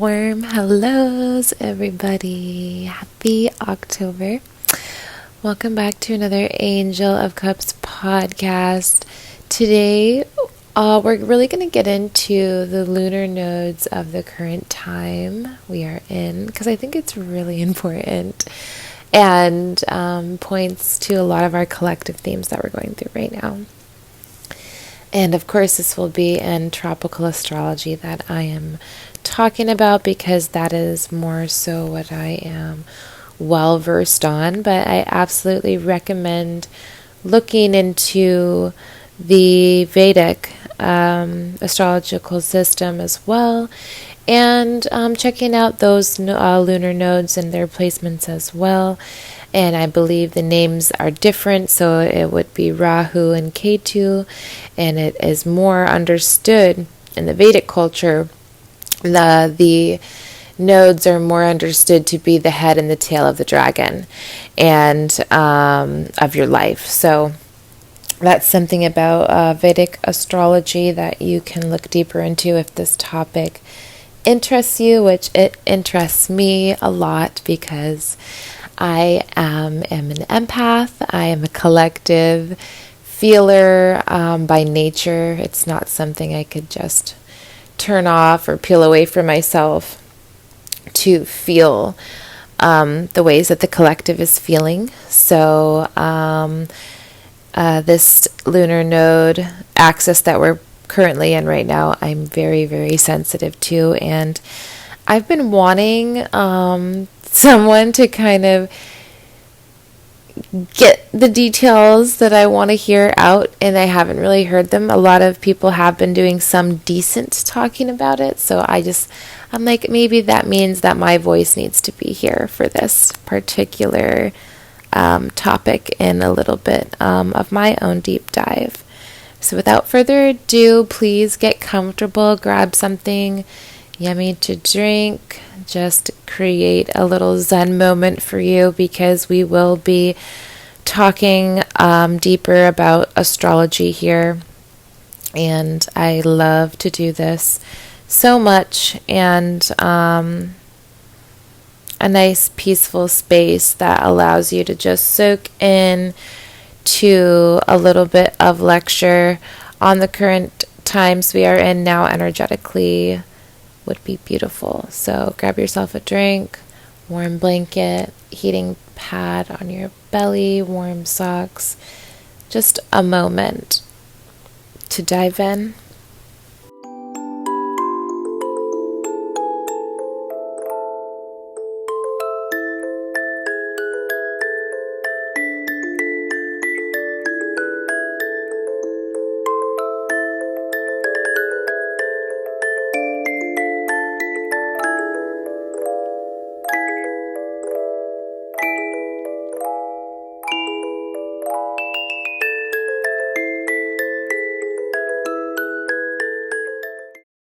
warm hellos, everybody. Happy October. Welcome back to another Angel of Cups podcast. Today, we're really going to get into the lunar nodes of the current time we are in, because I think it's really important and points to a lot of our collective themes that we're going through right now. And of course, this will be in tropical astrology that I am talking about, because that is more so what I am well versed on. But I absolutely recommend looking into the Vedic astrological system as well, and checking out those lunar nodes and their placements as well. And I believe the names are different, so it would be Rahu and Ketu, and it is more understood in the Vedic culture. The nodes are more understood to be the head and the tail of the dragon, and of your life. So that's something about Vedic astrology that you can look deeper into if this topic interests you, which it interests me a lot, because I am an empath. I am a collective feeler by nature. It's not something I could just turn off or peel away from myself to feel the ways that the collective is feeling. So this lunar node axis that we're currently in right now, I'm very, very sensitive to, and I've been wanting someone to kind of get the details that I want to hear out, and I haven't really heard them. A lot of people have been doing some decent talking about it, so I'm like, maybe that means that my voice needs to be here for this particular topic in a little bit of my own deep dive. So without further ado, please get comfortable, grab something yummy to drink, just create a little Zen moment for you, because we will be talking deeper about astrology here, and I love to do this so much, and a nice peaceful space that allows you to just soak in to a little bit of lecture on the current times we are in now energetically would be beautiful. So grab yourself a drink, warm blanket, heating pad on your belly, warm socks, just a moment to dive in.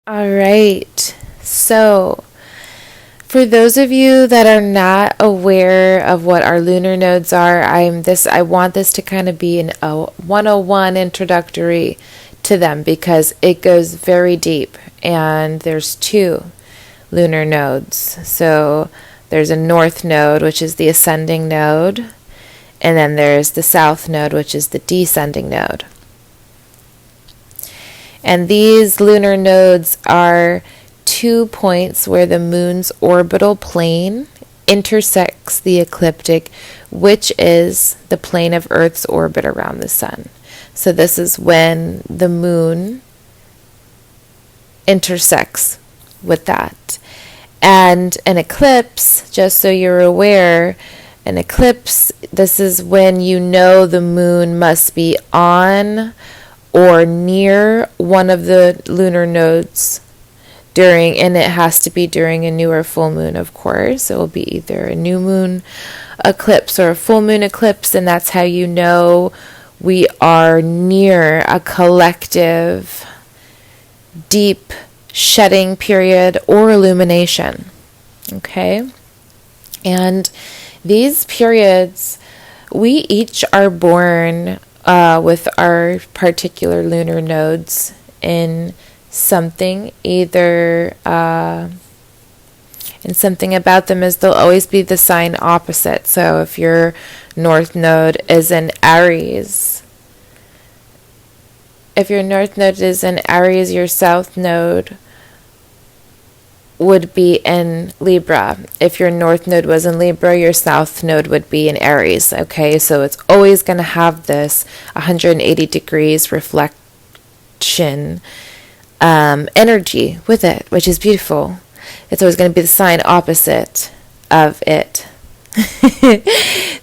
All right, so for those of you that are not aware of what our lunar nodes are, I want this to kind of be a 101 introductory to them, because it goes very deep, and there's two lunar nodes. So there's a north node, which is the ascending node, and then there's the south node, which is the descending node. And these lunar nodes are 2 points where the moon's orbital plane intersects the ecliptic, which is the plane of Earth's orbit around the sun. So this is when the moon intersects with that. And an eclipse, just so you're aware, an eclipse, this is when you know the moon must be on or near one of the lunar nodes and it has to be during a new or full moon, of course. It will be either a new moon eclipse or a full moon eclipse, and that's how you know we are near a collective, deep shedding period or illumination. Okay? And these periods, we each are born with our particular lunar nodes in something, either And something about them is they'll always be the sign opposite. So if your north node is in Aries, your south node would be in Libra. If your north node was in Libra, your south node would be in Aries. Okay, so it's always going to have this 180 degrees reflection energy with it, which is beautiful. It's always going to be the sign opposite of it.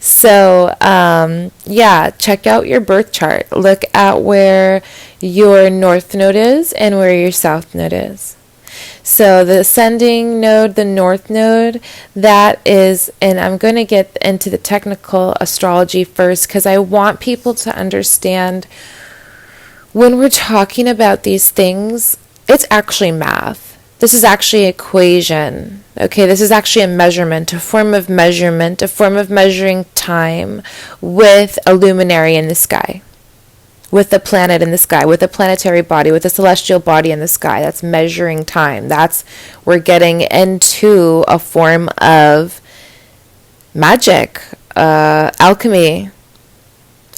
So, check out your birth chart. Look at where your north node is and where your south node is. So the ascending node, the north node, that is, and I'm going to get into the technical astrology first because I want people to understand when we're talking about these things, it's actually math. This is actually equation. Okay, this is actually a measurement, a form of measuring time with a luminary in the sky, with a planet in the sky, with a planetary body, with a celestial body in the sky. That's measuring time. We're getting into a form of magic, alchemy,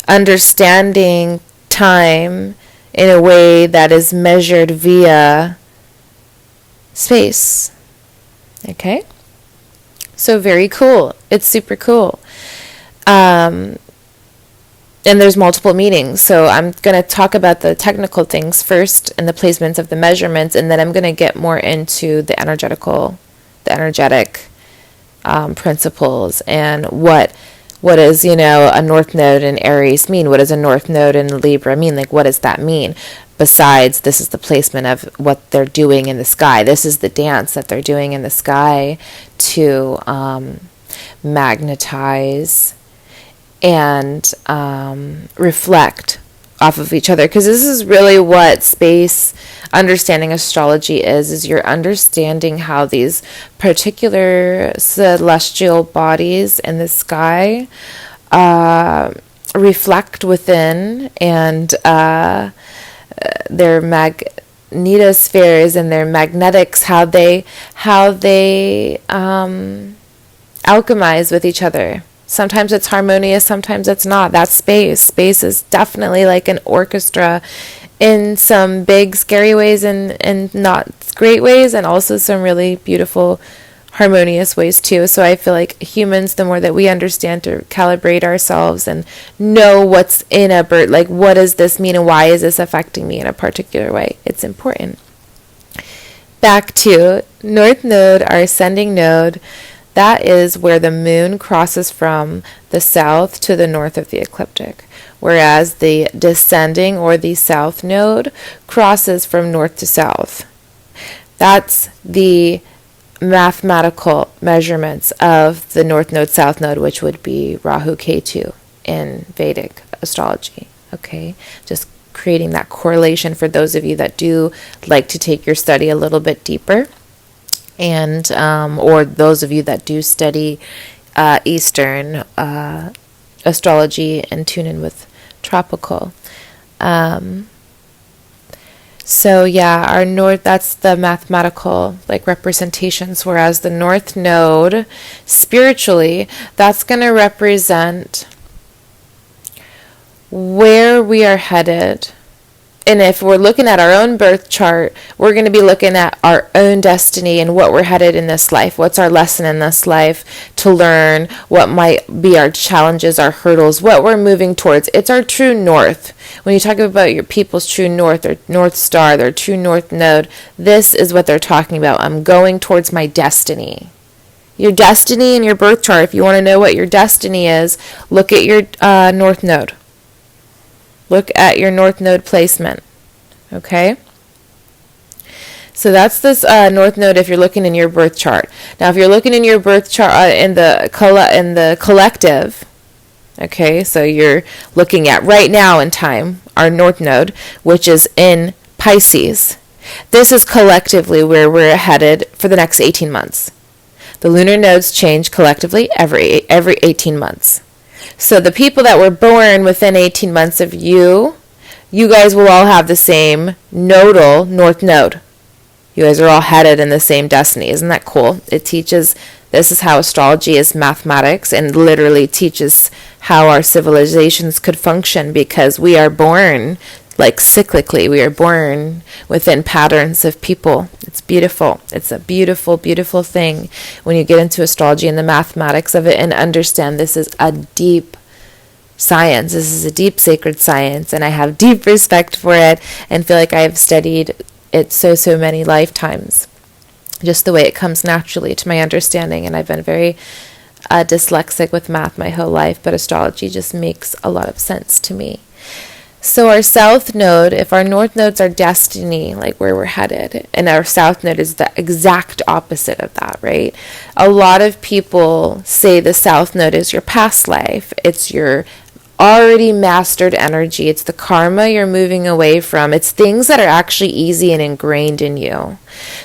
understanding time in a way that is measured via space. Okay? So very cool. It's super cool. And there's multiple meanings. So I'm going to talk about the technical things first and the placements of the measurements, and then I'm going to get more into the energetic principles and what is, a north node in Aries mean? What does a north node in Libra mean? Like, what does that mean? Besides, this is the placement of what they're doing in the sky. This is the dance that they're doing in the sky to magnetize and reflect off of each other, because this is really what space understanding astrology is you're understanding how these particular celestial bodies in the sky reflect within, and their magnetospheres and their magnetics, how they alchemize with each other. Sometimes it's harmonious, sometimes it's not. That's space. Space is definitely like an orchestra in some big, scary ways and not great ways, and also some really beautiful, harmonious ways too. So I feel like humans, the more that we understand to calibrate ourselves and know what's in a bird, like what does this mean and why is this affecting me in a particular way, it's important. Back to North Node, our ascending node. That is where the moon crosses from the south to the north of the ecliptic, whereas the descending or the south node crosses from north to south. That's the mathematical measurements of the north node, south node, which would be Rahu Ketu in Vedic astrology. Okay, just creating that correlation for those of you that do like to take your study a little bit deeper. And or those of you that do study Eastern astrology and tune in with tropical. So yeah, our north, that's the mathematical representations, whereas the north node spiritually, that's going to represent where we are headed. And if we're looking at our own birth chart, we're going to be looking at our own destiny and what we're headed in this life. What's our lesson in this life to learn? What might be our challenges, our hurdles, what we're moving towards. It's our true north. When you talk about your people's true north, their north star, their true north node, this is what they're talking about. I'm going towards my destiny. Your destiny in your birth chart, if you want to know what your destiny is, look at your north node. Look at your north node placement, okay? So that's this north node if you're looking in your birth chart. Now, if you're looking in your birth chart in the collective, okay, so you're looking at right now in time, our north node, which is in Pisces. This is collectively where we're headed for the next 18 months. The lunar nodes change collectively every 18 months. So the people that were born within 18 months of you guys will all have the same nodal north node. You guys are all headed in the same destiny. Isn't that cool? It teaches, this is how astrology is mathematics, and literally teaches how our civilizations could function, because we are born like cyclically. We are born within patterns of people. It's beautiful. It's a beautiful, beautiful thing when you get into astrology and the mathematics of it and understand this is a deep science. This is a deep sacred science, and I have deep respect for it and feel like I have studied it so many lifetimes, just the way it comes naturally to my understanding. And I've been very dyslexic with math my whole life, but astrology just makes a lot of sense to me. So our south node, if our north node's our destiny, like where we're headed, and our south node is the exact opposite of that, right? A lot of people say the south node is your past life. It's your already mastered energy. It's the karma you're moving away from. It's things that are actually easy and ingrained in you.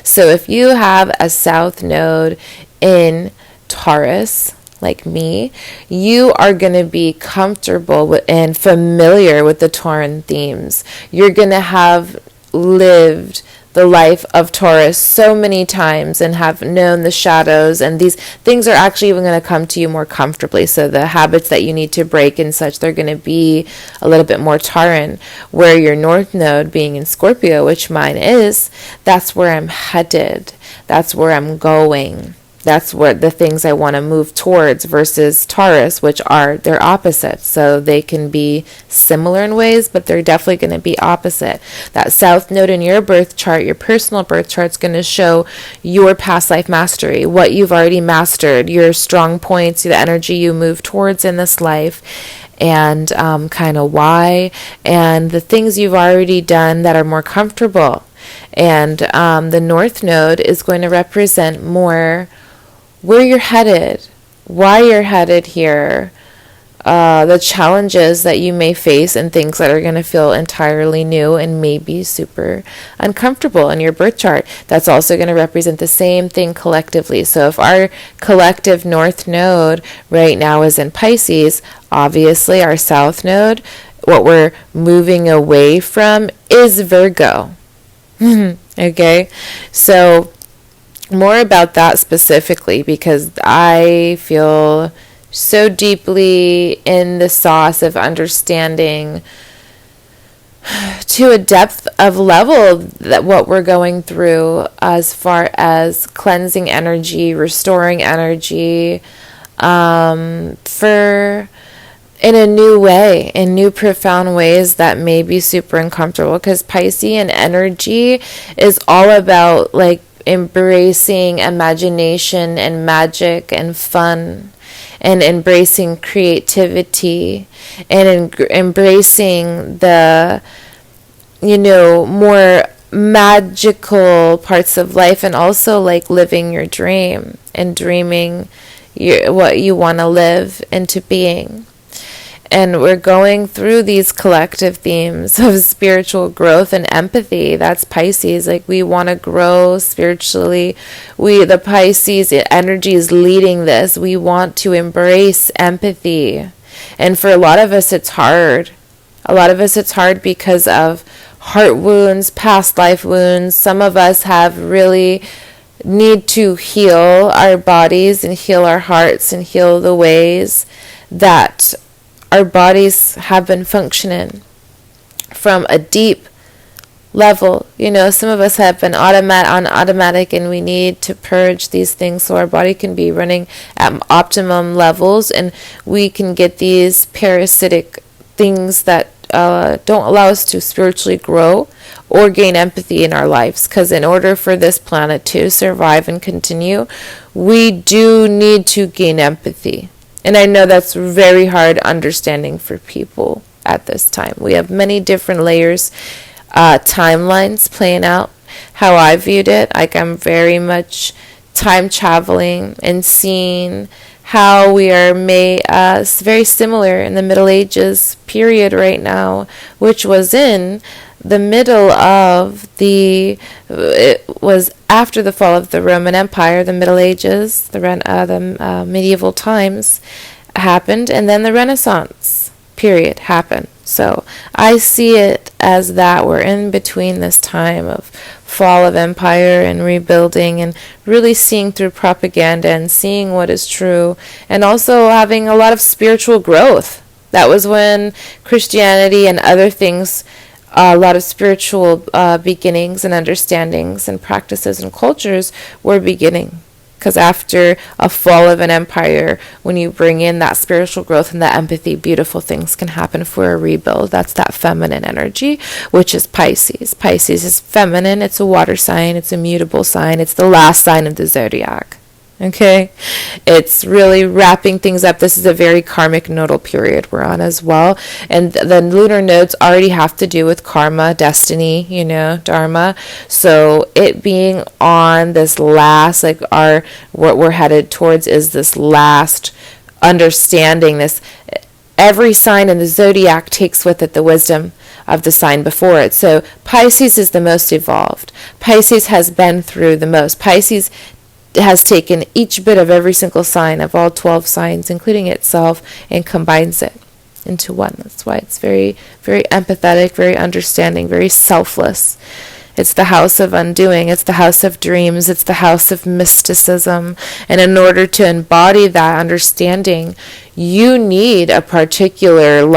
So if you have a south node in Taurus, like me, you are going to be comfortable with and familiar with the Tauran themes. You're going to have lived the life of Taurus so many times and have known the shadows, and these things are actually even going to come to you more comfortably. So the habits that you need to break and such, they're going to be a little bit more Tauran. Where your north node being in Scorpio, which mine is, that's where I'm headed. That's where I'm going. That's what the things I want to move towards, versus Taurus, which are their opposites. So they can be similar in ways, but they're definitely going to be opposite. That south node in your birth chart, your personal birth chart, is going to show your past life mastery, what you've already mastered, your strong points, the energy you move towards in this life, and kind of why, and the things you've already done that are more comfortable. And the north node is going to represent more where you're headed, why you're headed here, the challenges that you may face, and things that are going to feel entirely new and maybe super uncomfortable in your birth chart. That's also going to represent the same thing collectively. So if our collective north node right now is in Pisces, obviously our south node, what we're moving away from, is Virgo. Okay, so more about that specifically, because I feel so deeply in the sauce of understanding to a depth of level that what we're going through as far as cleansing energy, restoring energy, for in a new way, in new profound ways that may be super uncomfortable, because Piscean energy is all about like embracing imagination and magic and fun, and embracing creativity, and embracing the, more magical parts of life, and also like living your dream and dreaming what you want to live into being. And we're going through these collective themes of spiritual growth and empathy. That's Pisces. Like, we want to grow spiritually. The Pisces energy is leading this. We want to embrace empathy. And for a lot of us, it's hard. A lot of us, it's hard because of heart wounds, past life wounds. Some of us have really need to heal our bodies and heal our hearts and heal the ways that our bodies have been functioning from a deep level. Some of us have been on automatic, and we need to purge these things so our body can be running at optimum levels, and we can get these parasitic things that don't allow us to spiritually grow or gain empathy in our lives. Because in order for this planet to survive and continue, we do need to gain empathy. And I know that's very hard understanding for people at this time. We have many different layers, timelines playing out. How I viewed it, like, I'm very much time traveling and seeing how we are very similar in the Middle Ages period right now, which was in the middle of it was after the fall of the Roman Empire. The Middle Ages, the medieval times happened, and then the Renaissance period happened. So I see it as that we're in between this time of fall of empire and rebuilding, and really seeing through propaganda and seeing what is true, and also having a lot of spiritual growth. That was when Christianity and other things, a lot of spiritual beginnings and understandings and practices and cultures were beginning. Because after a fall of an empire, when you bring in that spiritual growth and that empathy, beautiful things can happen for a rebuild. That's that feminine energy, which is Pisces. Pisces is feminine. It's a water sign. It's a mutable sign. It's the last sign of the zodiac. Okay, it's really wrapping things up. This is a very karmic nodal period we're on as well, and the lunar nodes already have to do with karma, destiny, dharma. So it being on this last, like what we're headed towards is this last understanding. This every sign in the zodiac takes with it the wisdom of the sign before it. So Pisces is the most evolved. Pisces has been through the most. Pisces has taken each bit of every single sign of all 12 signs, including itself, and combines it into one. That's why it's very, very empathetic, very understanding, very selfless. It's the house of undoing. It's the house of dreams. It's the house of mysticism. And in order to embody that understanding, you need a particular,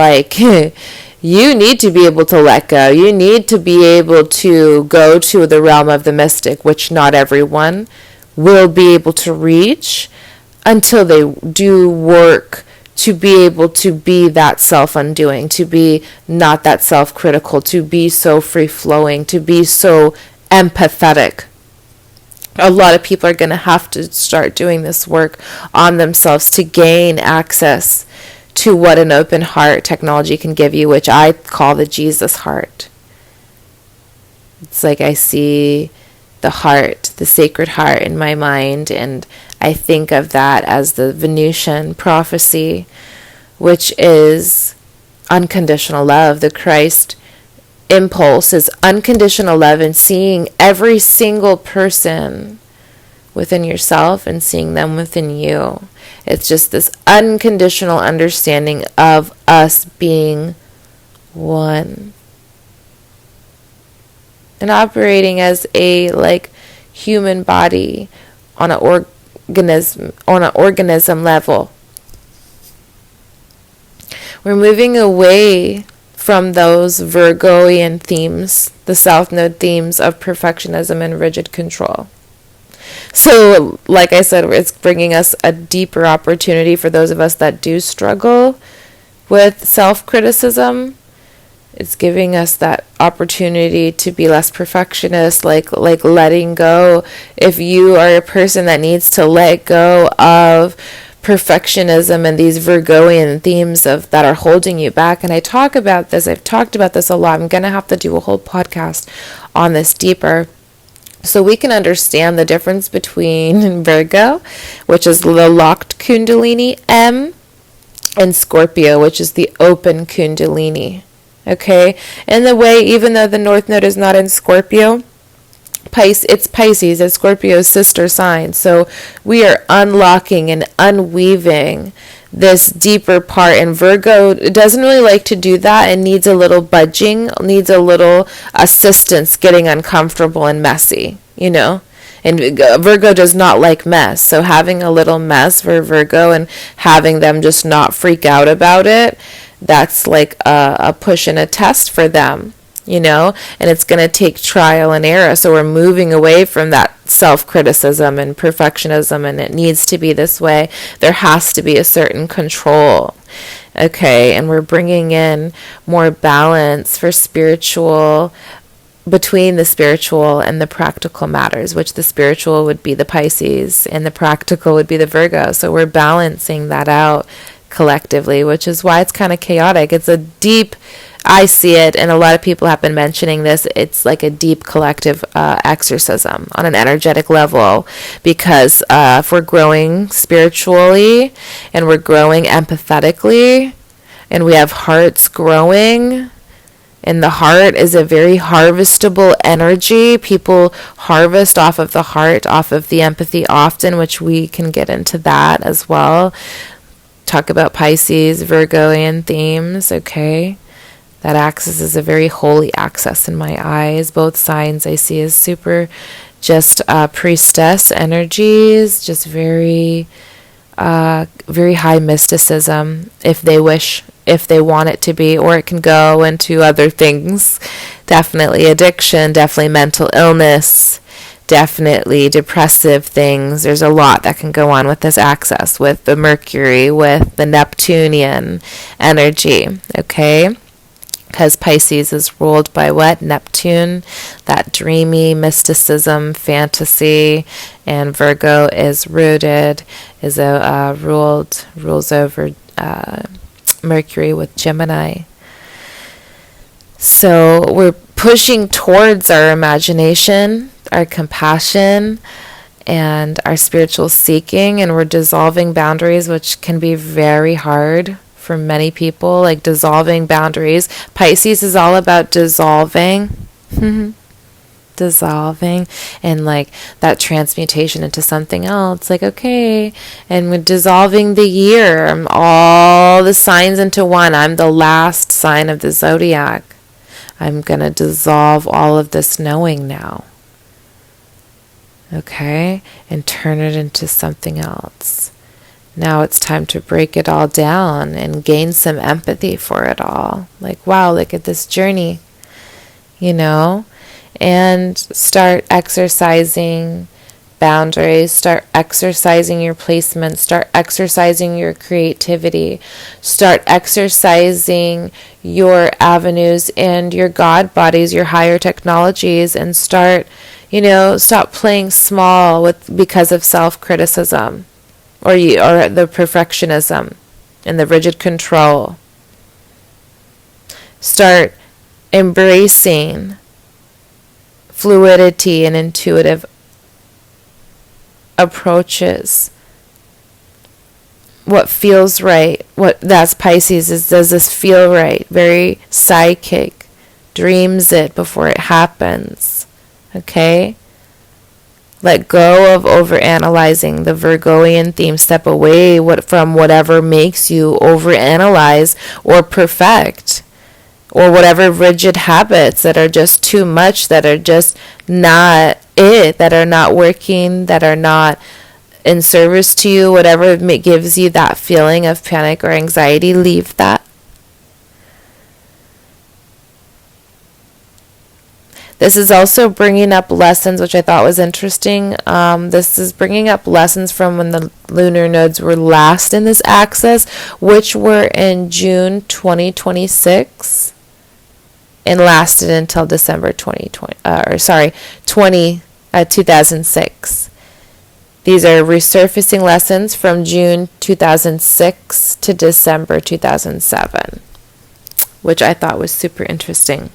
you need to be able to let go. You need to be able to go to the realm of the mystic, which not everyone will be able to reach until they do work to be able to be that self-undoing, to be not that self-critical, to be so free-flowing, to be so empathetic. A lot of people are going to have to start doing this work on themselves to gain access to what an open heart technology can give you, which I call the Jesus heart. It's like I see the heart, the sacred heart in my mind, and I think of that as the Venusian prophecy, which is unconditional love. The Christ impulse is unconditional love, and seeing every single person within yourself and seeing them within you. It's just this unconditional understanding of us being one. And operating as a human body on an organism level. We're moving away from those Virgoian themes, the South Node themes of perfectionism and rigid control. So, like I said, it's bringing us a deeper opportunity for those of us that do struggle with self-criticism. It's giving us that opportunity to be less perfectionist, like letting go. If you are a person that needs to let go of perfectionism and these Virgoian themes that are holding you back, and I've talked about this a lot. I'm going to have to do a whole podcast on this deeper, so we can understand the difference between Virgo, which is the locked Kundalini M, and Scorpio, which is the open Kundalini. Okay, in the way, even though the North Node is not in Scorpio, it's Pisces, it's Scorpio's sister sign. So we are unlocking and unweaving this deeper part. And Virgo doesn't really like to do that and needs a little budging, needs a little assistance getting uncomfortable and messy, And Virgo does not like mess. So having a little mess for Virgo and having them just not freak out about it, that's like a push and a test for them, and it's going to take trial and error. So we're moving away from that self-criticism and perfectionism, and it needs to be this way. There has to be a certain control. Okay, and we're bringing in more balance for spiritual, between the spiritual and the practical matters, which the spiritual would be the Pisces and the practical would be the Virgo. So we're balancing that out collectively, which is why it's kind of chaotic. It's a deep, I see it, and a lot of people have been mentioning this, it's like a deep collective exorcism on an energetic level, because if we're growing spiritually and we're growing empathetically and we have hearts growing, and the heart is a very harvestable energy. People harvest off of the heart, off of the empathy often, which we can get into that as well. Talk about Pisces, Virgoian themes, okay? That axis is a very holy axis in my eyes. Both signs I see as super just priestess energies, just very high mysticism, if they wish, if they want it to be, or it can go into other things. Definitely addiction, definitely mental illness, definitely depressive things. There's a lot that can go on with this axis, with the Mercury, with the Neptunian energy, okay? Because Pisces is ruled by what? Neptune, that dreamy mysticism, fantasy, and Virgo is rules over Mercury with Gemini. So we're pushing towards our imagination, our compassion, and our spiritual seeking, and we're dissolving boundaries, which can be very hard for many people, like dissolving boundaries. Pisces is all about dissolving, dissolving, and like that transmutation into something else. Like, okay, and we're dissolving the year, all the signs into one. I'm the last sign of the zodiac. I'm going to dissolve all of this knowing now. Okay, and turn it into something else. Now it's time to break it all down and gain some empathy for it all. Like, wow, look at this journey, and start exercising boundaries, start exercising your placement, start exercising your creativity, start exercising your avenues and your God bodies, your higher technologies, and start, stop playing small because of self-criticism. Or the perfectionism and the rigid control. Start embracing fluidity and intuitive approaches. What feels right? That's Pisces. Does this feel right? Very psychic. Dreams it before it happens. Okay? Let go of overanalyzing, the Virgoian theme. Step away from whatever makes you overanalyze or perfect, or whatever rigid habits that are just too much, that are just not it, that are not working, that are not in service to you. Whatever gives you that feeling of panic or anxiety, leave that. This is also bringing up lessons, which I thought was interesting. This is bringing up lessons from when the lunar nodes were last in this axis, which were in June 2026 and lasted until December 2006. These are resurfacing lessons from June 2006 to December 2007, which I thought was super interesting.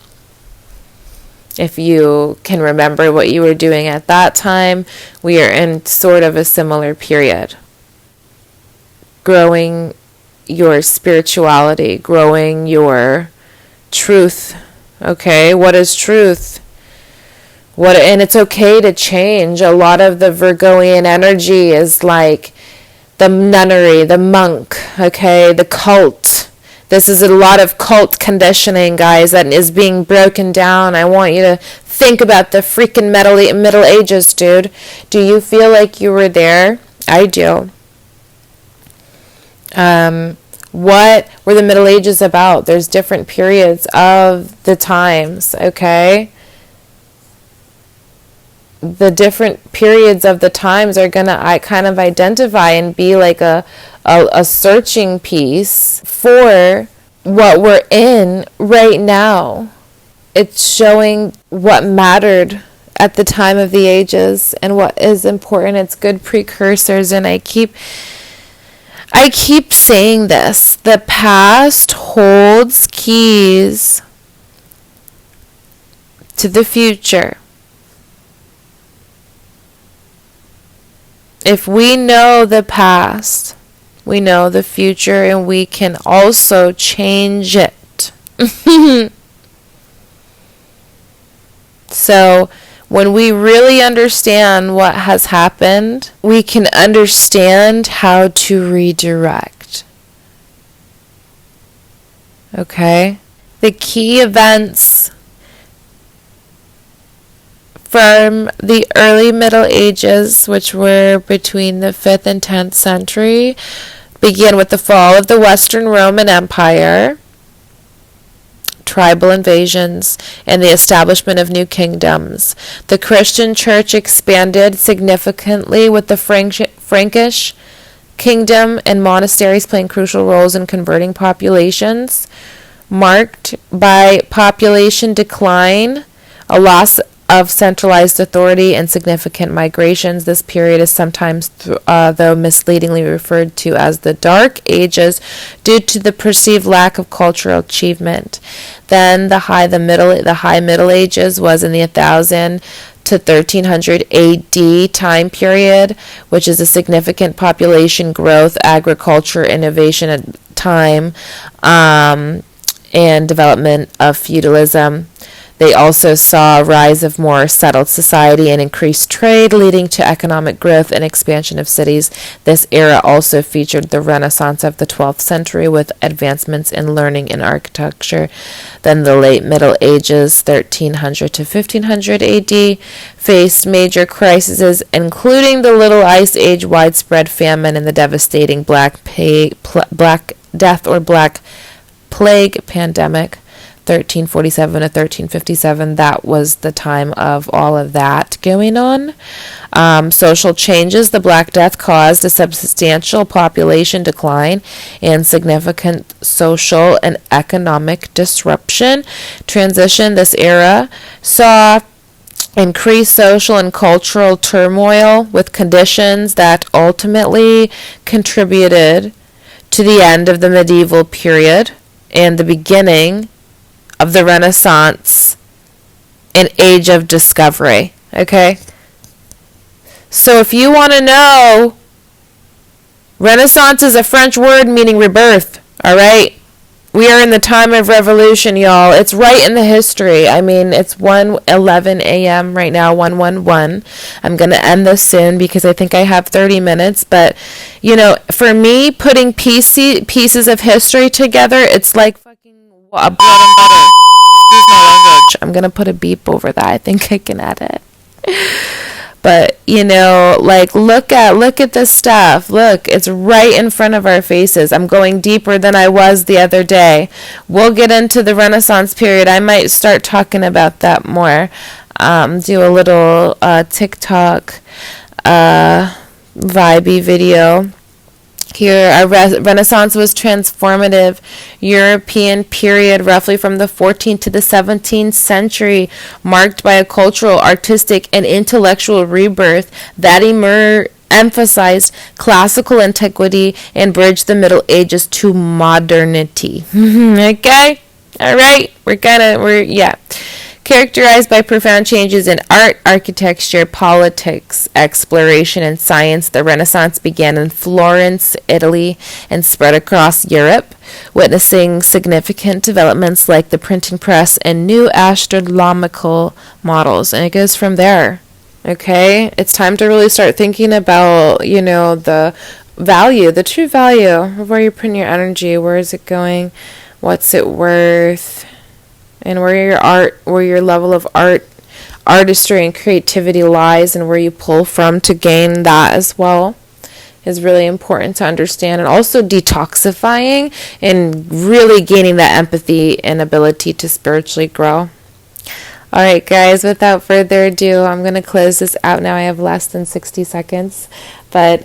If you can remember what you were doing at that time, we are in sort of a similar period. Growing your spirituality, growing your truth. Okay, what is truth? And it's okay to change. A lot of the Virgoian energy is like the nunnery, the monk, okay, the cult. This is a lot of cult conditioning, guys, that is being broken down. I want you to think about the freaking Middle Ages, dude. Do you feel like you were there? I do. What were the Middle Ages about? There's different periods of the times, okay? The different periods of the times are going to kind of identify and be like a searching piece for what we're in right now. It's showing what mattered at the time of the ages and what is important. It's good precursors, and I keep saying this. The past holds keys to the future. If we know the past, we know the future, and we can also change it. So when we really understand what has happened, we can understand how to redirect. Okay? the key events from the early Middle Ages, which were between the 5th and 10th century, begin with the fall of the Western Roman Empire, tribal invasions, and the establishment of new kingdoms. The Christian church expanded significantly, with the Frankish kingdom and monasteries playing crucial roles in converting populations. Marked by population decline, a loss of centralized authority, and significant migrations. This period is sometimes, though misleadingly, referred to as the Dark Ages due to the perceived lack of cultural achievement. Then the High Middle Ages was in the 1000 to 1300 AD time period, which is a significant population growth, agriculture, innovation at time, and development of feudalism. They also saw a rise of more settled society and increased trade, leading to economic growth and expansion of cities. This era also featured the Renaissance of the 12th century, with advancements in learning and architecture. Then the late Middle Ages, 1300 to 1500 AD, faced major crises, including the Little Ice Age, widespread famine, and the devastating Black Death or Black Plague pandemic. 1347 to 1357, that was the time of all of that going on. Social changes. The Black Death caused a substantial population decline and significant social and economic disruption. Transition. This era saw increased social and cultural turmoil, with conditions that ultimately contributed to the end of the medieval period and the beginning of the Renaissance and Age of Discovery. Okay? So if you want to know, Renaissance is a French word meaning rebirth. Alright? We are in the time of revolution, y'all. It's right in the history. I mean, it's 1:11 a.m. right now, 1:11. I'm going to end this soon because I think I have 30 minutes. But, you know, for me, putting pieces of history together, it's like fucking a bread and butter. Excuse my language. I'm going to put a beep over that. I think I can edit. But, you know, like, look at this stuff. Look, it's right in front of our faces. I'm going deeper than I was the other day. We'll get into the Renaissance period. I might start talking about that more. Do a little TikTok vibey video. Here, our Renaissance was transformative European period, roughly from the 14th to the 17th century, marked by a cultural, artistic, and intellectual rebirth that emphasized classical antiquity and bridged the Middle Ages to modernity. Okay? All right? Characterized by profound changes in art, architecture, politics, exploration, and science, the Renaissance began in Florence, Italy, and spread across Europe, witnessing significant developments like the printing press and new astronomical models. And it goes from there. Okay? It's time to really start thinking about, you know, the true value of where you're putting your energy. Where is it going? What's it worth? And where your level of artistry and creativity lies, and where you pull from to gain that as well, is really important to understand. And also detoxifying and really gaining that empathy and ability to spiritually grow. All right, guys, without further ado, I'm going to close this out now. I have less than 60 seconds. But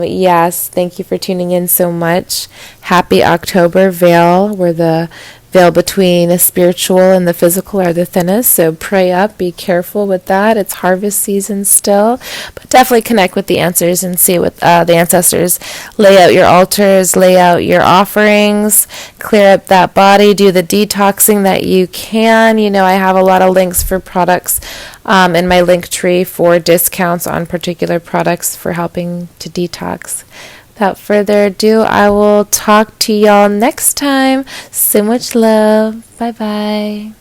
yes, thank you for tuning in so much. Happy October, Veil. We're the veil between the spiritual and the physical are the thinnest, so pray up, be careful with that. It's harvest season still, but definitely connect with the answers and see what the ancestors. Lay out your altars, lay out your offerings, clear up that body, do the detoxing that you can. You know, I have a lot of links for products in my link tree for discounts on particular products for helping to detox. Without further ado, I will talk to y'all next time. So much love. Bye-bye.